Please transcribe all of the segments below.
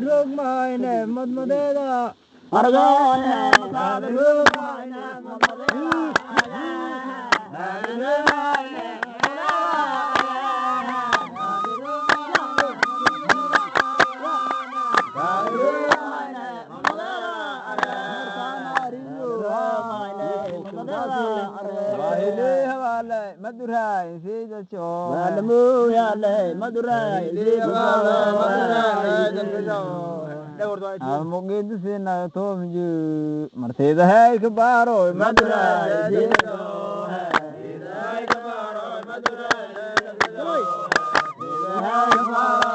rung mai nè mất mất đê đó Argo nè mà rung mai nè mà rung mai nè Madurai, see the show. Malamu ya le Madurai, see the show. Mungkin tu sih na to maju Mercedes hai ke baro Madurai, see the show. Hai ke baro Madurai, hai ke baro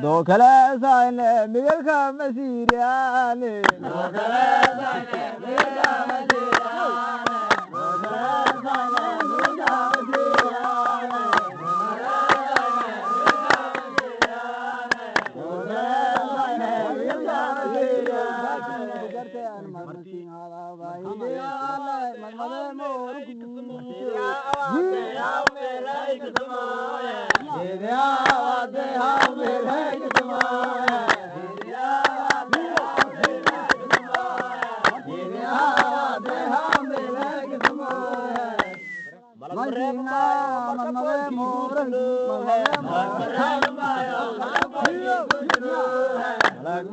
Do kala saine Miguel ka masiriane do kala saine Miguel ka masiriane do kala saine Miguel ka masiriane do kala saine Miguel ka masiriane garte an marti hala vai de ala manmade mor ku ya awate ya mere iksumoya de awate ha mere iksumoya de awate ha mere iksumoya Malina manmade mor ku marhaba mayo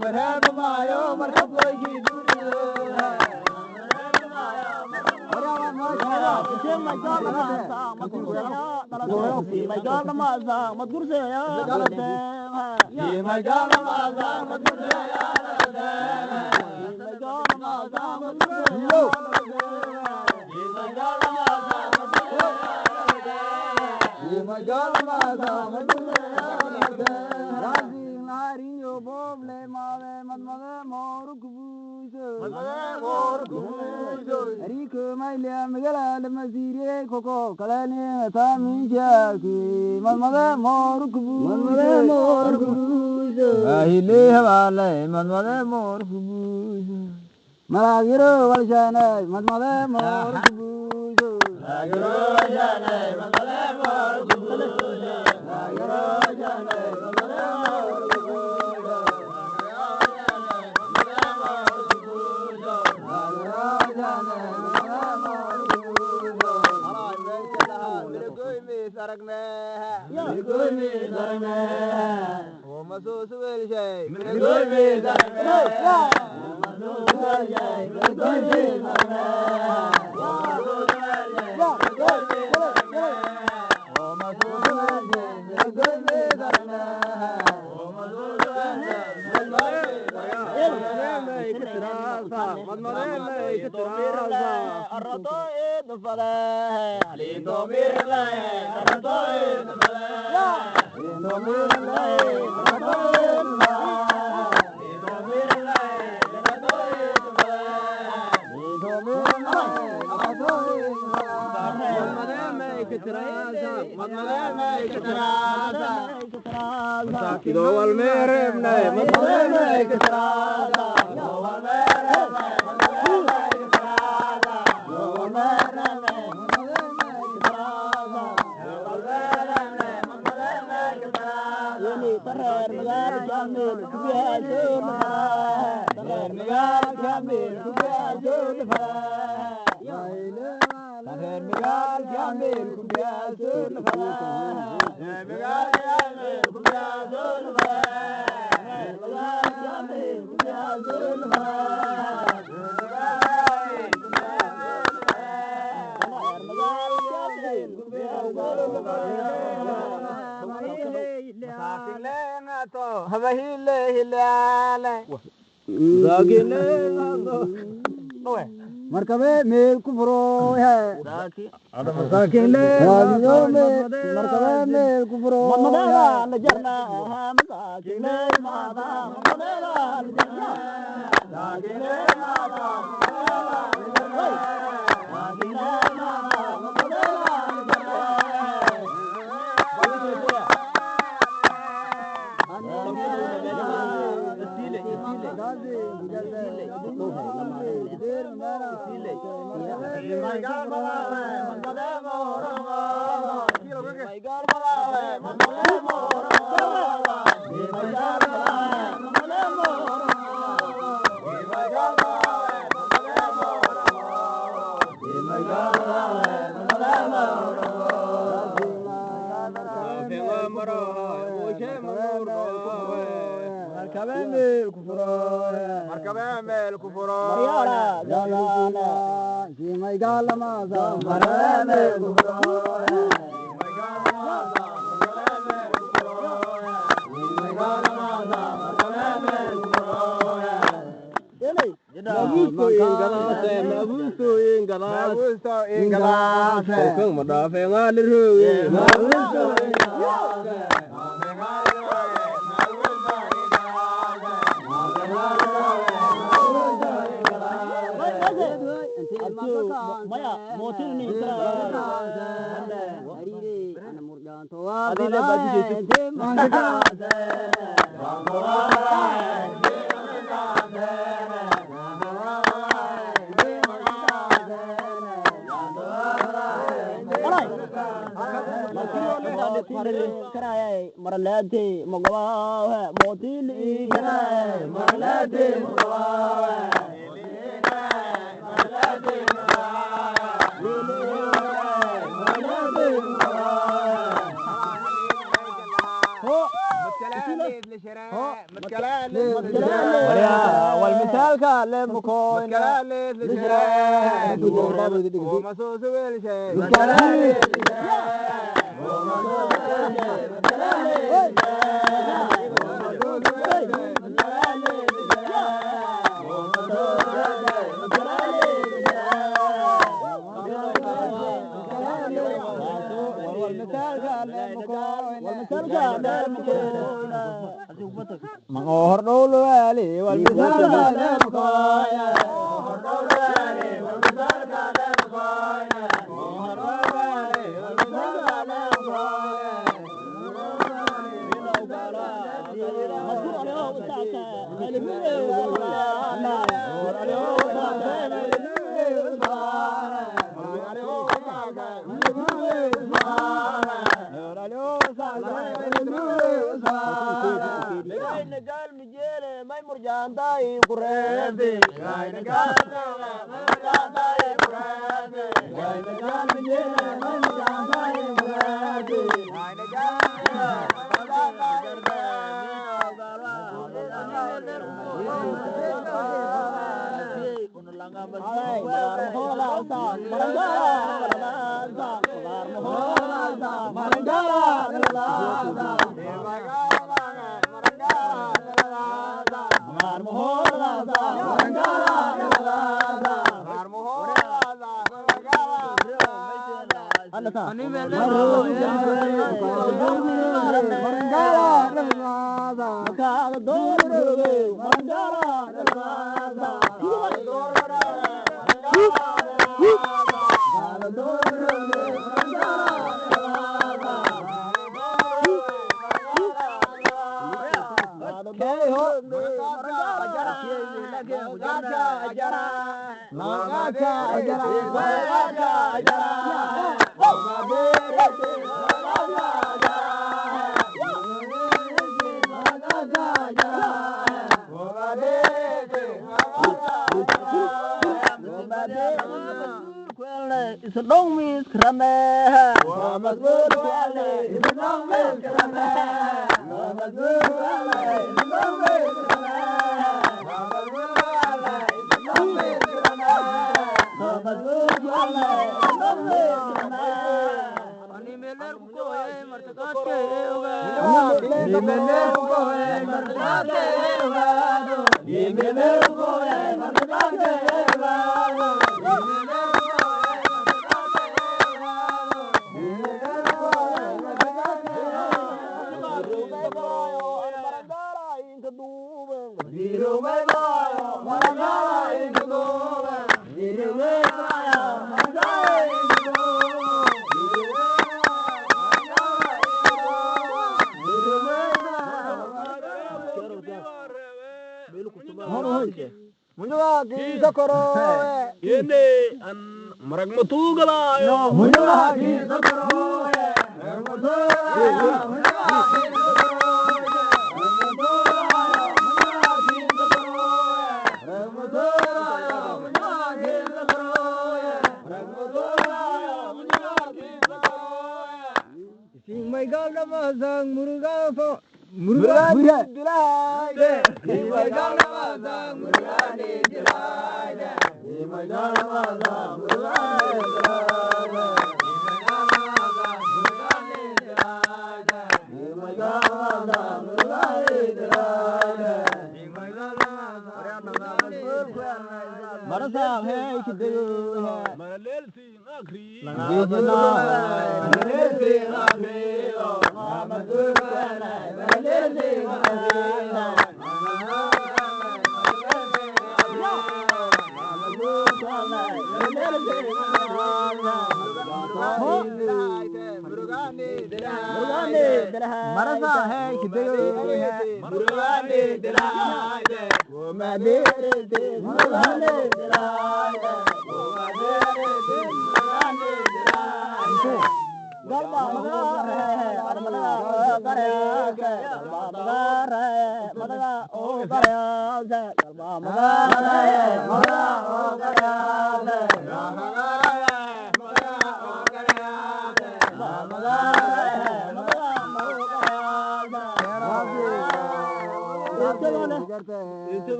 marhaba mayo marhaba ki Koko kalani tami jaki manmade mor kubuzo ahile hawale manmade mor kubuzo maragiro walshane manmade mor kubuzo maragiro walshane manmade mor kubuzo maragiro walshane manmade mor kubuzo maragiro walshane manmade mor kubuzo mirgoy mi saragna mirgoy mi saragna o masus wel shay mirgoy mi saragna o masus wel shay mirgoy mi saragna o masus wel shay mirgoy mi saragna o masus wel shay mirgoy mi saragna o masus wel shay markabe meel ku furo markabe meel ku furo la jarna maralade magawa motili maralade magawa والمثال كان مكون مغور دول والي والمثال كان مكويا مغور دول والي والمثال كان مكويا مغور دول والي والمثال كان مكويا مذكور عليه وساعته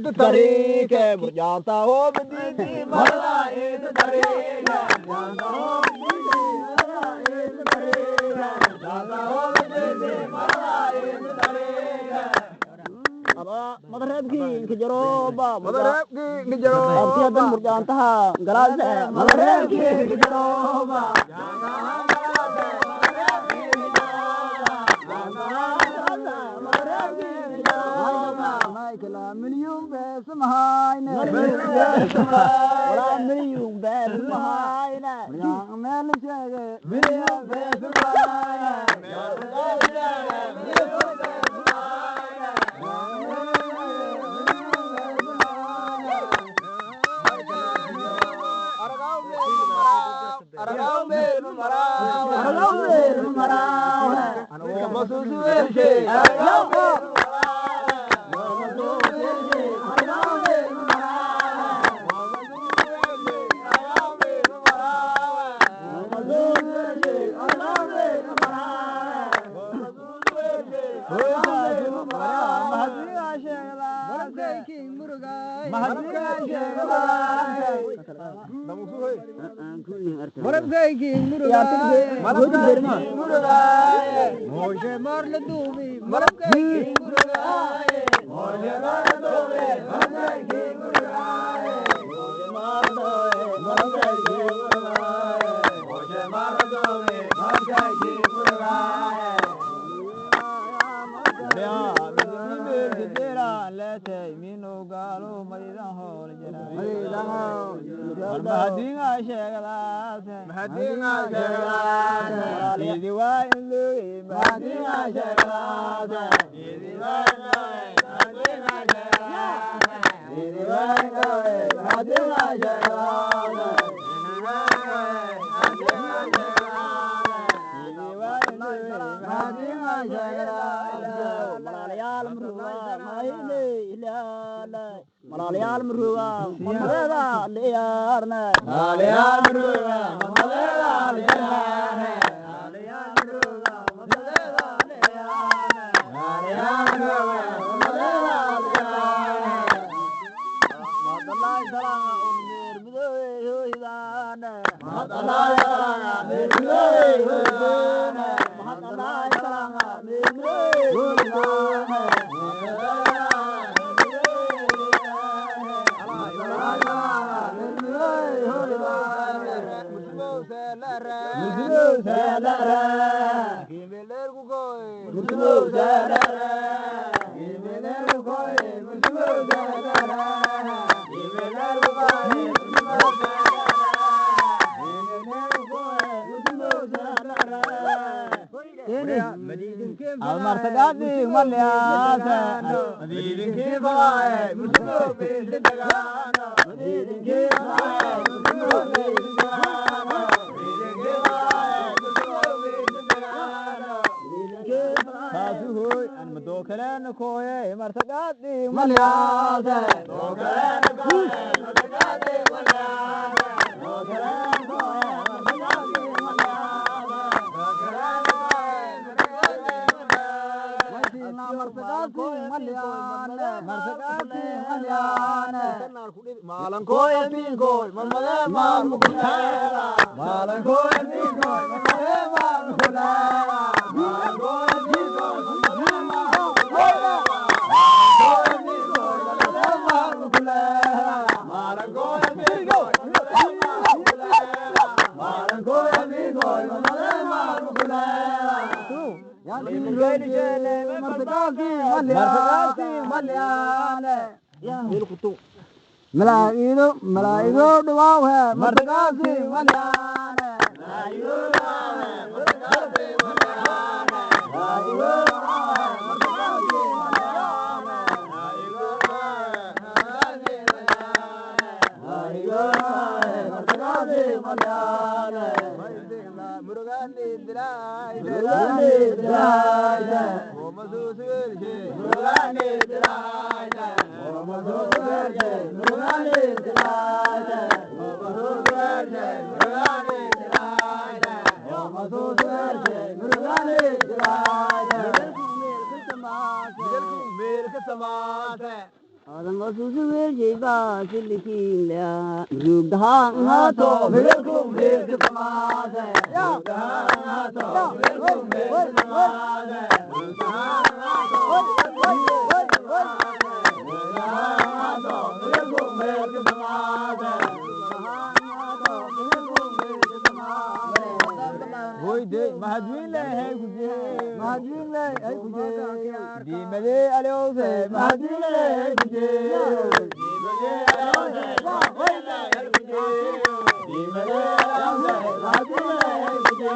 id tariike murjaanta ho bididi marla id tariike murjaanta ho bididi marla id tariike murjaanta ho bididi marla id tariike aba madareebkii inka jarooba madareebkii inka jarooba abtiya dan murjaantaha galaase madareebkii inka jarooba مليون بس مهاينا ولا مليون بس مهاينا يا مال شاقة مليون بس مهاينا ملاليال مروغا ممردا ليارنا ملاليال مروغا ممردا ليارنا ملاليال مروغا ممردا ليارنا ملاليال مروغا ممردا ليارنا مدلاي سلام أمير بدوي هويدانا مدلاي سلام أمير بدوي هويدانا مدلاي سلام أمير بدوي هويدانا المرتقاتي ملياسة مدينة كيف هاي مسلو بيت دقانا مدينة كيف هاي مسلو بيت دقانا مدينة كيف هاي مسلو بيت دقانا مدينة كيف هاي هاي أنا مدوكلان كوي مرتقاتي ملياسة دوكلان كوي مرتقاتي ملياسة دوكلان كوي مرتقاتي ملياسة دوكلان مرتقاتي مليانة مرتقاتي مليانة مالن كوي بينكوي ممدى مال مكلالا مالن كوي بينكوي ممدى مال مكلالا مالن كوي بينكوي ممدى مال مكلالا مالن كوي بينكوي ممدى مال مكلالا مالن كوي بينكوي ممدى مال مكلالا مالن كوي بينكوي ممدى مال مكلالا مرتقاتي مليانة ملايدو دواوها مرتقاتي مليانة ملايدو دواوها مرتقاتي مليانة ملايدو دواوها مرتقاتي مليانة ملايدو دواوها مرتقاتي مليانة مرغاني دراي مرغاني دراي ومسوس ورشي مرغاني دراي ومسوس ورشي مرغاني دراي ومسوس ورشي مرغاني دراي ومسوس ورشي مرغاني دراي ملكم ملك السماوات Adam masusu weji ba siliki la rugha nga to bilkum bir kamade ya nga to bilkum bir kamade rugha nga to bilkum bir kamade Hoy de mahadwin le hai kuje mahadwin le hai kuje di mele aleo se mahadwin le hai kuje di mele aleo se mahadwin le hai kuje di mele aleo se mahadwin le hai kuje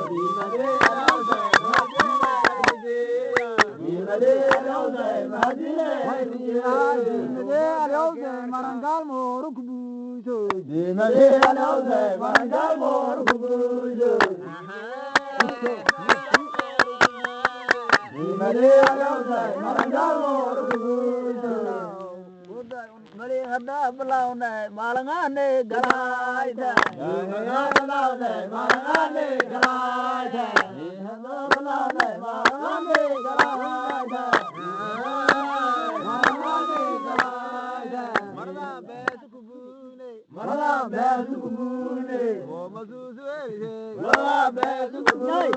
di mele aleo se mahadwin le hai kuje di mele aleo se mahadwin le hai kuje di mele aleo se marangal moru kubujo di mele aleo se marangal moru kubujo Maria Gauda, Marangalo, Maria Hada Balauna, Malangane, Galaita, Malangane, Malangane, Galaita, Malangane, Malangane, Galaita, Malangane, Galaita, Marana Besukubune, Marana Besukubune, Momazuzu, Marana Besukubune,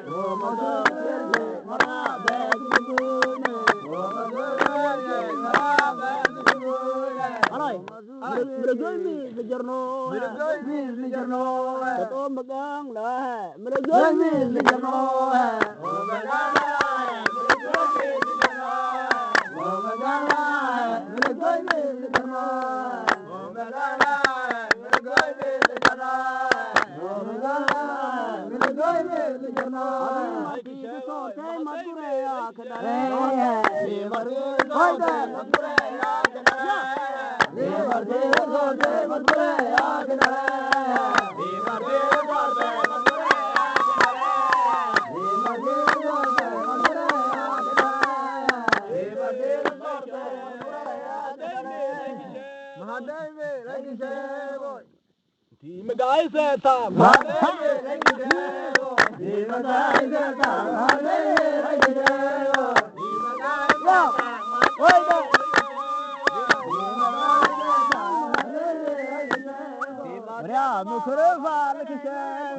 Momazuzu. Meragami sejarno, meragami sejarno, ketua megang lah, meragami sejarno, megang lah, meragami sejarno, megang lah, meragami sejarno, megang lah, meragami sejarno, megang lah, meragami sejarno. Saya madure ya kenara, madure ya kenara. Madure ya kenara. Magai se ta, Magai se ta,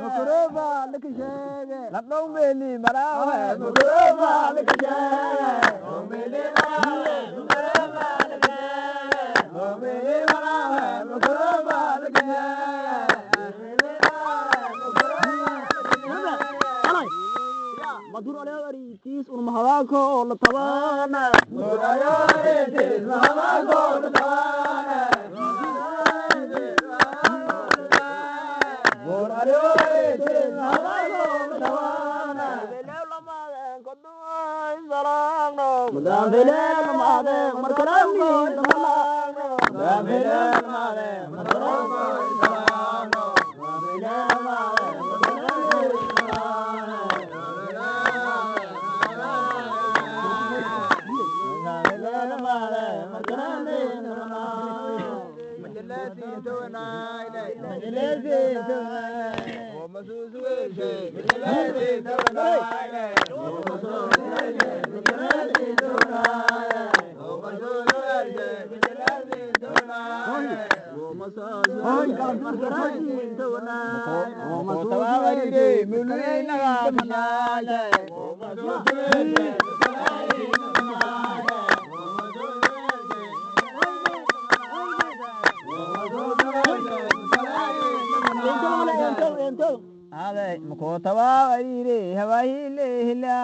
Mukurova Lakisha, Lapno Meli Mara, Mukurova Lakisha, Meli Mara, Mukurova Lakisha, Meli Mara, Mukurova Lakisha, Madhurayari tis unmahawako latavana, Madhurayari tis unmahawako latavana. Mukotaba ire hawaile hila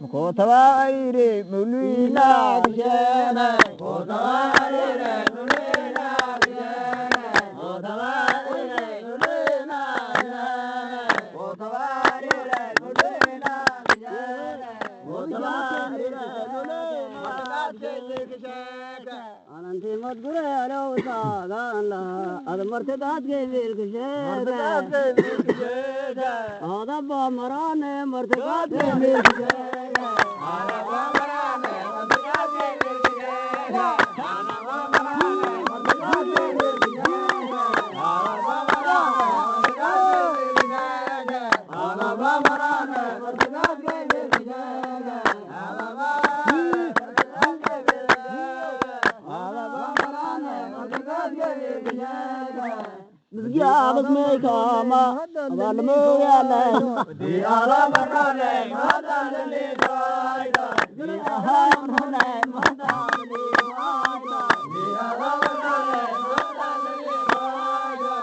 Mukotaba ire mulina kishana Mukotaba ire mulina kishana Mukotaba ire mulina kishana Mukotaba ire mulina kishana Mukotaba ire mulina kishana Ananti madgure alo saganla ad martadat ke vir ksheda ada ba marane martadat ke vir ksheda ada ba marane martadat ke vir ksheda ada ba marane martadat ke vir ksheda ada ba marane martadat ke vir ksheda ada ba marane martadat ke vir ksheda ada ba مسكيا بس ميكاما والمو يا لا دي على مرة ما دلني فايدة دي على مرة ما دلني فايدة دي على مرة ما دلني فايدة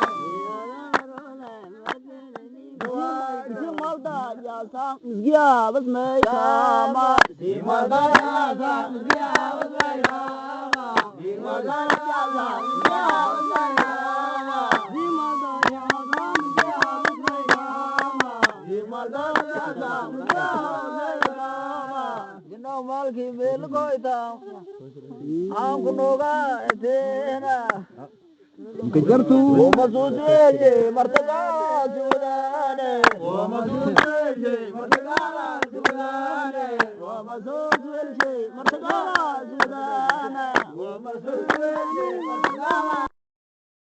دي مرة يا سام مسكيا بس ميكاما دي مرة يا سام مسكيا بس ميكاما دي مرة يا سام مسكيا بس ميكاما دي مرة يا سام مسكيا بس ميكاما دي مرة يا سام مسكيا بس ميكاما جنو مالكي بالكوي تام آم كنوغا اتينا كجرتو ومسوسي مرتقى سوداني ومسوسي مرتقى سوداني ومسوسي مرتقى سوداني ومسوسي مرتقى